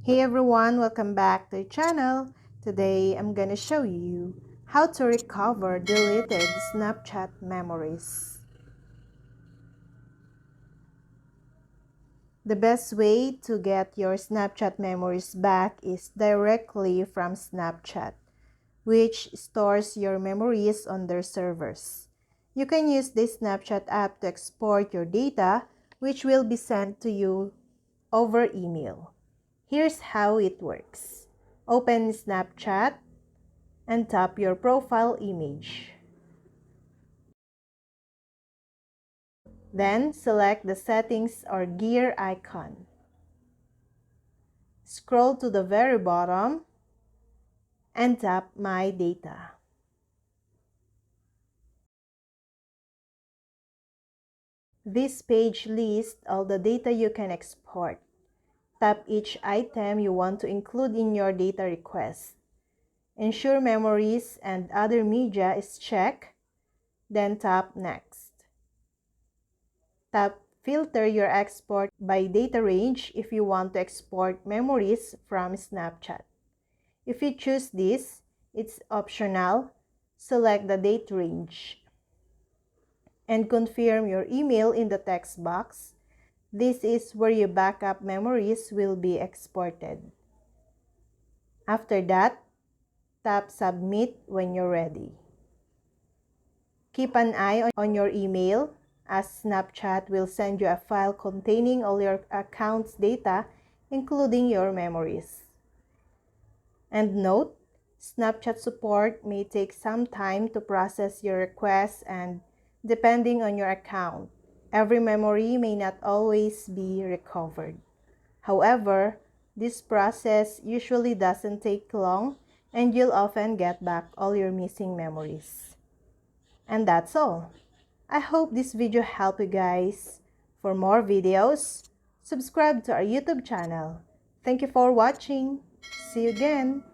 Hey everyone, welcome back to the channel. Today I'm gonna show you how to recover deleted Snapchat memories. The best way to get your Snapchat memories back is directly from Snapchat, which stores your memories on their servers. You can use this Snapchat app to export your data, which will be sent to you over email. Here's how it works. Open Snapchat and tap your profile image. Then select the settings or gear icon. Scroll to the very bottom and tap My Data. This page lists all the data you can export. Tap each item you want to include in your data request. Ensure memories and other media is checked, then tap Next. Tap Filter your export by data range if you want to export memories from Snapchat. If you choose this, it's optional. Select the date range and confirm your email in the text box. This is where your backup memories will be exported. After that, tap Submit when you're ready. Keep an eye on your email, as Snapchat will send you a file containing all your account's data, including your memories. And note, Snapchat support may take some time to process your request, and depending on your account, every memory may not always be recovered. However, this process usually doesn't take long, and you'll often get back all your missing memories. And that's all. I hope this video helped you guys. For more videos, subscribe to our YouTube channel. Thank you for watching. See you again.